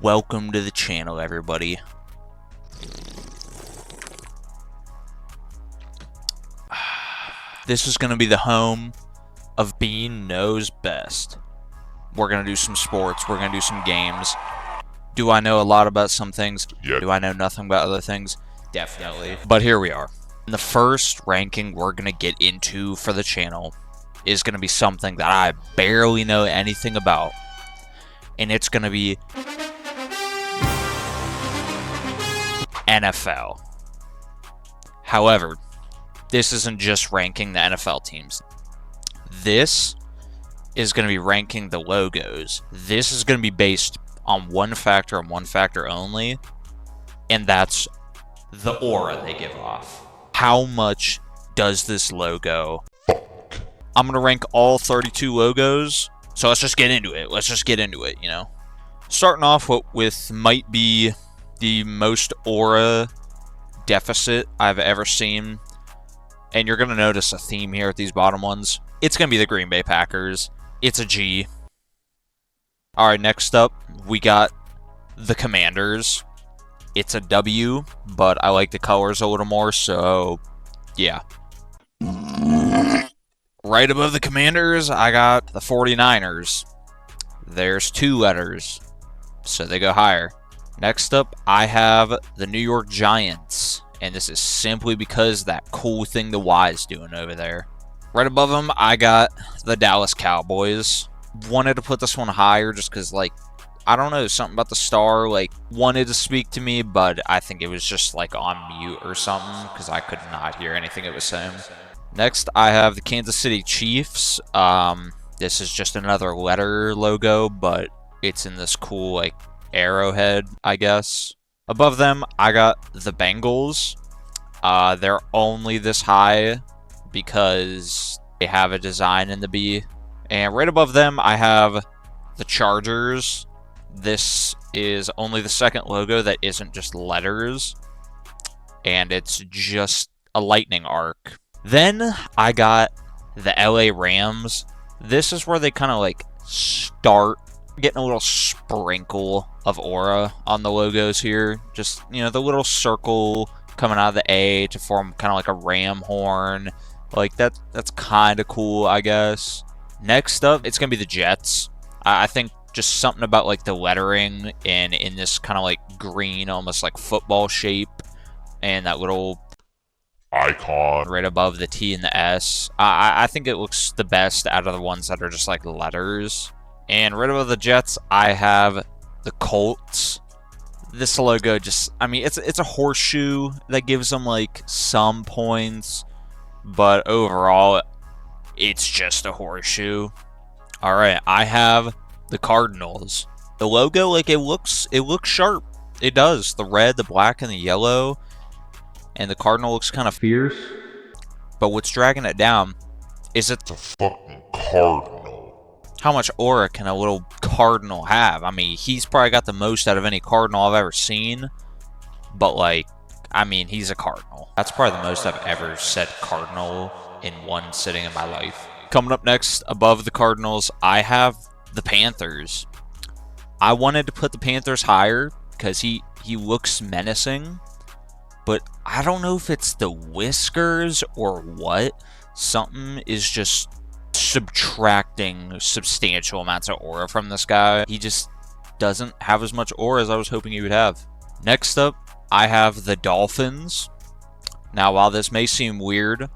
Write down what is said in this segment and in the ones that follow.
Welcome to the channel, everybody. This is going to be the home of Bean Knows Best. We're going to do some sports. We're going to do some games. Do I know a lot about some things? Yeah. Do I know nothing about other things? Definitely. But here we are. And the first ranking we're going to get into for the channel is going to be something that I barely know anything about. And it's going to be NFL. However, this isn't just ranking the NFL teams. This is going to be ranking the logos. This is going to be based on one factor and one factor only, and that's the aura they give off. How much does this logo? I'm going to rank all 32 logos, so let's just get into it. You know. Starting off with might be the most aura deficit I've ever seen. And you're going to notice a theme here at these bottom ones. It's going to be the Green Bay Packers. It's a G. Alright, next up, we got the Commanders. It's a W, but I like the colors a little more, so yeah. Right above the Commanders, I got the 49ers. There's 2 letters, so they go higher. Next up, I have the New York Giants. And this is simply because that cool thing the Y is doing over there. Right above them, I got the Dallas Cowboys. Wanted to put this one higher just because, like, I don't know, something about the star, like, wanted to speak to me, but I think it was just, like, on mute or something because I could not hear anything it was saying. Next, I have the Kansas City Chiefs. This is just another letter logo, but it's in this cool, like, arrowhead, I guess. Above them, I got the Bengals. They're only this high because they have a design in the B. And right above them, I have the Chargers. This is only the second logo that isn't just letters. And it's just a lightning arc. Then I got the LA Rams. This is where they kind of like start getting a little sprinkle of aura on the logos here. Just, you know, the little circle coming out of the A to form kind of like a ram horn. Like, that's kind of cool, I guess. Next up, it's going to be the Jets. I think just something about, like, the lettering and in this kind of, like, green, almost like football shape. And that little icon right above the T and the S. I think it looks the best out of the ones that are just, like, letters. And right above the Jets, I have the Colts. This logo just, I mean, it's a horseshoe that gives them, like, some points. But overall, it's just a horseshoe. Alright, I have the Cardinals. The logo, like, it looks sharp. It does. The red, the black, and the yellow. And the Cardinal looks kind of fierce. But what's dragging it down is it the fucking Cardinal. How much aura can a little cardinal have? I mean, he's probably got the most out of any cardinal I've ever seen. But, like, I mean, he's a cardinal. That's probably the most I've ever said cardinal in one sitting in my life. Coming up next, above the Cardinals, I have the Panthers. I wanted to put the Panthers higher because he looks menacing. But I don't know if it's the whiskers or what. Something is just subtracting substantial amounts of aura from this guy. He just doesn't have as much aura as I was hoping he would have. Next up, I have the Dolphins. Now, while this may seem weird,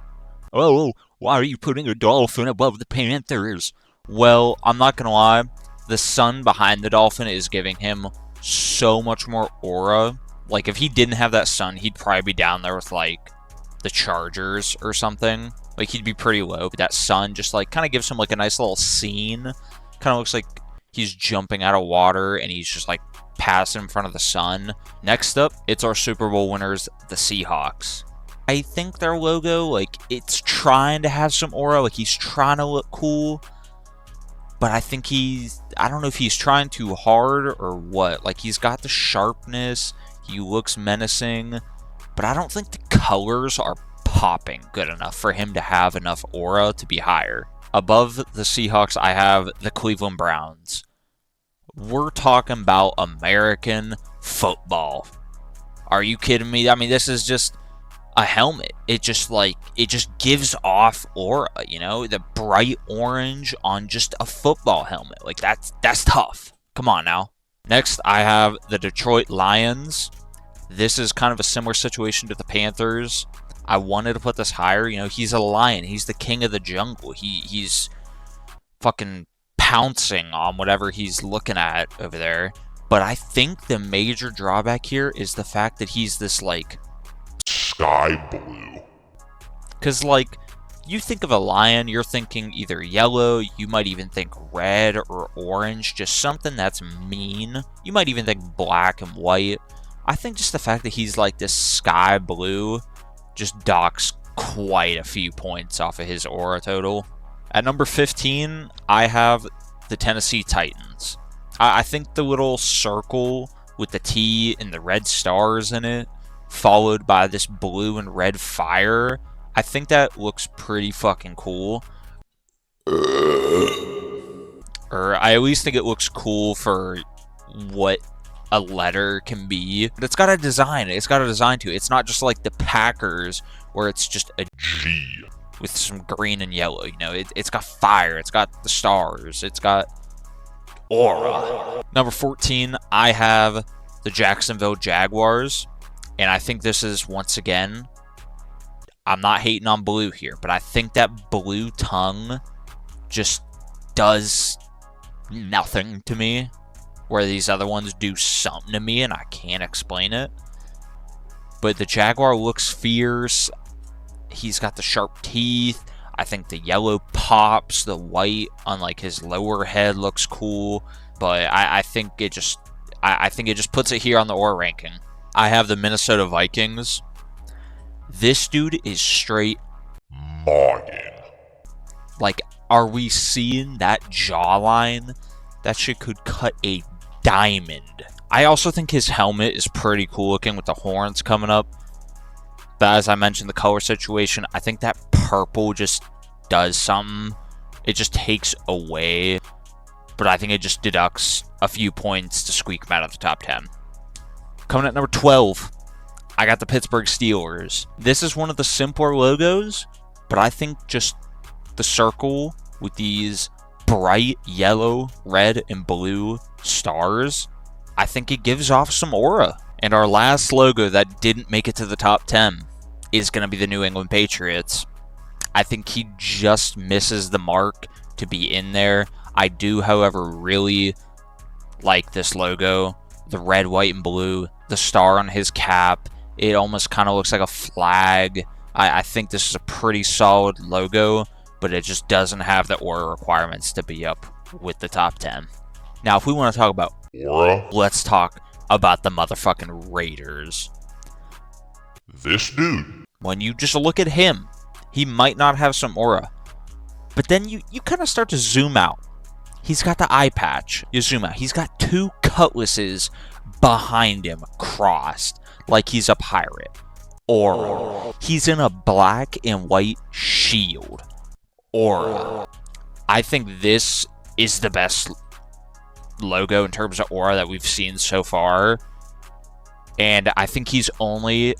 oh, why are you putting a dolphin above the Panthers? Well, I'm not gonna lie, the sun behind the dolphin is giving him so much more aura. Like, if he didn't have that sun, he'd probably be down there with, like, the Chargers or something. Like, he'd be pretty low, but that sun just, like, kind of gives him, like, a nice little scene. Kind of looks like he's jumping out of water, and he's just, like, passing in front of the sun. Next up, it's our Super Bowl winners, the Seahawks. I think their logo, like, it's trying to have some aura. Like, he's trying to look cool. But I think I don't know if he's trying too hard or what. Like, he's got the sharpness. He looks menacing. But I don't think the colors are popping good enough for him to have enough aura to be higher. Above the Seahawks, I have the Cleveland Browns. We're talking about American football. Are you kidding me? I mean, this is just a helmet. It just gives off aura, you know, the bright orange on just a football helmet. Like that's tough. Come on now. Next, I have the Detroit Lions. This is kind of a similar situation to the Panthers. I wanted to put this higher. You know, he's a lion. He's the king of the jungle. He's fucking pouncing on whatever he's looking at over there. But I think the major drawback here is the fact that he's this, like, Sky blue. because, like, you think of a lion, you're thinking either yellow, you might even think red or orange, just something that's mean. You might even think black and white. I think just the fact that he's like this sky blue just docks quite a few points off of his aura total. At number 15, I have the Tennessee Titans. I think the little circle with the T and the red stars in it, followed by this blue and red fire, I think that looks pretty fucking cool. Or I at least think it looks cool for what a letter can be. But it's got a design. It's got a design to it. It's not just like the Packers where it's just a G. with some green and yellow. You know, it's got fire. It's got the stars. It's got aura. Number 14, I have the Jacksonville Jaguars. And I think this is, once again, I'm not hating on blue here, but I think that blue tongue just does nothing to me, where these other ones do something to me and I can't explain it. But the Jaguar looks fierce. He's got the sharp teeth. I think the yellow pops. The white on like his lower head looks cool. But I think it just puts it here on the aura ranking. I have the Minnesota Vikings. This dude is straight Morgan. like, are we seeing that jawline? That shit could cut a diamond. I also think his helmet is pretty cool looking with the horns coming up. But as I mentioned, the color situation, I think that purple just does something. It just takes away. But I think it just deducts a few points to squeak him out of the top 10. Coming at number 12, I got the Pittsburgh Steelers. This is one of the simpler logos, but I think just the circle with these bright yellow, red, and blue stars, I think it gives off some aura. And our last logo that didn't make it to the top 10 is going to be the New England Patriots. I think he just misses the mark to be in there. I do, however, really like this logo. The red, white, and blue. The star on his cap. It almost kind of looks like a flag. I think this is a pretty solid logo, but it just doesn't have the aura requirements to be up with the top 10. Now, if we want to talk about Aura? let's talk about the motherfucking Raiders. This dude. When you just look at him, he might not have some aura. But then you kind of start to zoom out. He's got the eye patch. You zoom out. He's got two cutlasses behind him crossed like he's a pirate. Aura. He's in a black and white shield. Aura. I think this is the best logo in terms of aura that we've seen so far. And I think he's only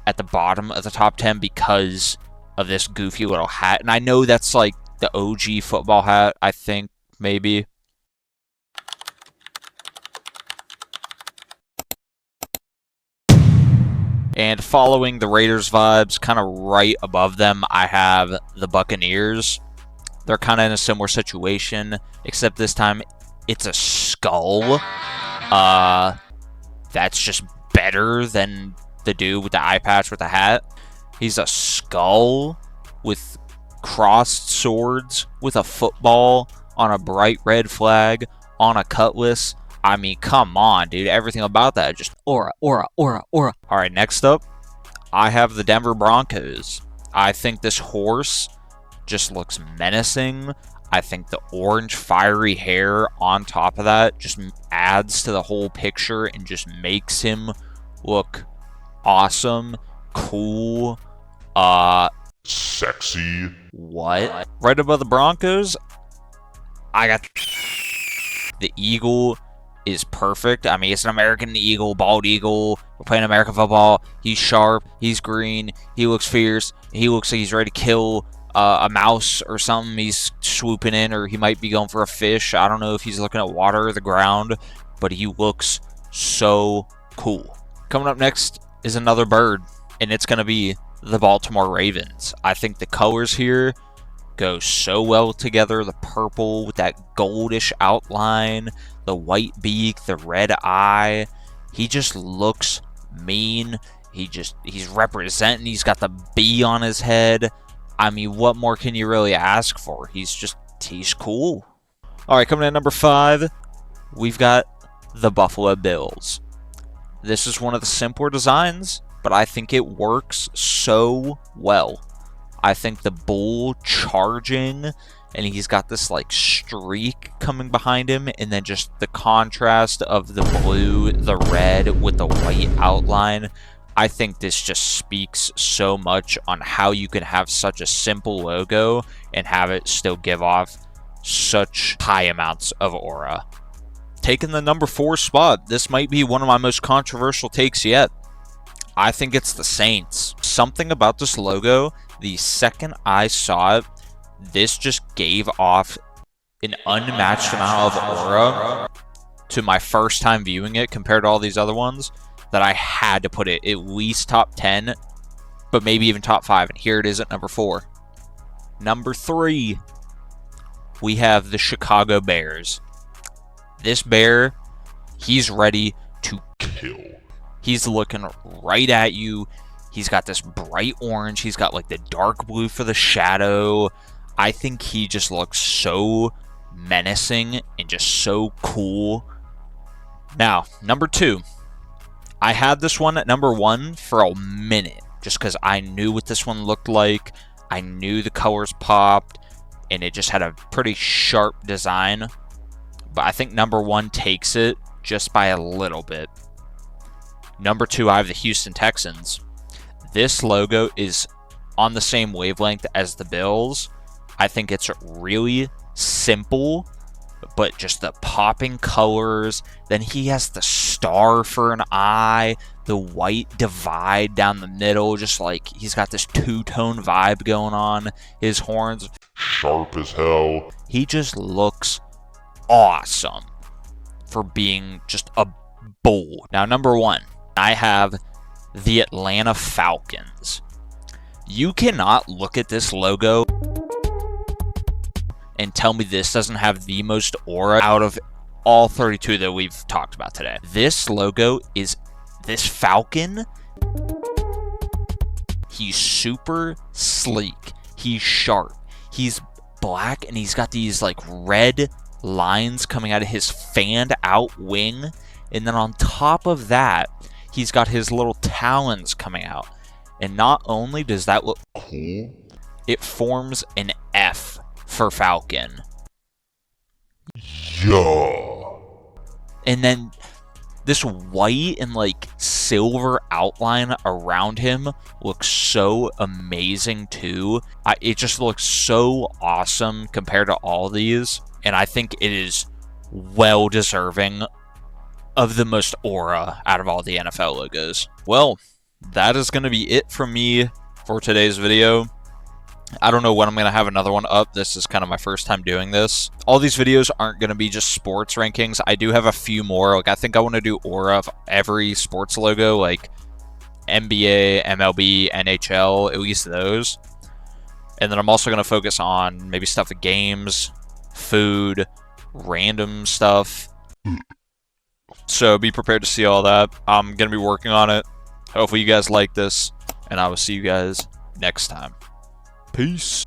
at the bottom of the top 10 because of this goofy little hat. And I know that's like the OG football hat, I think, maybe. And following the Raiders vibes, kind of right above them, I have the Buccaneers. They're kind of in a similar situation, except this time it's a skull. That's just better than the dude with the eye patch with the hat. He's a skull with crossed swords, with a football on a bright red flag, on a cutlass. I mean, come on, dude. Everything about that, just aura, aura, aura, aura. All right, next up, I have the Denver Broncos. I think this horse just looks menacing. I think the orange fiery hair on top of that just adds to the whole picture and just makes him look awesome, cool, Sexy. what? Right above the Broncos, I got The eagle is perfect. I mean, it's an American eagle, bald eagle. We're playing American football. He's sharp. He's green. He looks fierce. He looks like he's ready to kill a mouse or something. He's swooping in, or he might be going for a fish. I don't know if he's looking at water or the ground, but he looks so cool. Coming up next is another bird, and it's going to be the Baltimore Ravens. I think the colors here go so well together. The purple with that goldish outline, the white beak, the red eye. He just looks mean. He's representing. He's got the B on his head. I mean, what more can you really ask for? He's cool. All right, coming in at number 5, we've got the Buffalo Bills. This is one of the simpler designs, but I think it works so well. I think the bull charging, and he's got this like streak coming behind him, and then just the contrast of the blue, the red with the white outline. I think this just speaks so much on how you can have such a simple logo and have it still give off such high amounts of aura. Taking the number 4 spot, this might be one of my most controversial takes yet. I think it's the Saints. Something about this logo, the second I saw it, this just gave off an unmatched amount of aura to my first time viewing it compared to all these other ones, that I had to put it at least top 10, but maybe even top 5. And here it is at number 4. Number 3, we have the Chicago Bears. This bear, he's ready to Kill. He's looking right at you. He's got this bright orange. He's got like the dark blue for the shadow. I think he just looks so menacing and just so cool. Now, number 2. I had this one at number 1 for a minute, just because I knew what this one looked like. I knew the colors popped, and it just had a pretty sharp design. But I think number 1 takes it just by a little bit. Number 2, I have the Houston Texans. This logo is on the same wavelength as the Bills. I think it's really simple, but just the popping colors. Then he has the star for an eye, the white divide down the middle, just like he's got this two-tone vibe going on. His horns, Sharp as hell. he just looks awesome for being just a bull. Now, number 1, I have the Atlanta Falcons. You cannot look at this logo and tell me this doesn't have the most aura out of all 32 that we've talked about today. This logo is this falcon. He's super sleek. He's sharp. He's black, and he's got these like red lines coming out of his fanned out wing. And then on top of that, he's got his little talons coming out. And not only does that look Cool. it forms an F for Falcon. Yeah. And then this white and like silver outline around him looks so amazing too. It just looks so awesome compared to all these. And I think it is well deserving of the most aura out of all the NFL logos. Well, that is going to be it from me for today's video. I don't know when I'm going to have another one up. This is kind of my first time doing this. All these videos aren't going to be just sports rankings. I do have a few more. Like, I think I want to do aura of every sports logo, like NBA, MLB, NHL, at least those. And then I'm also going to focus on maybe stuff with games, food, random stuff. So be prepared to see all that. I'm going to be working on it. Hopefully you guys like this, and I will see you guys next time. Peace.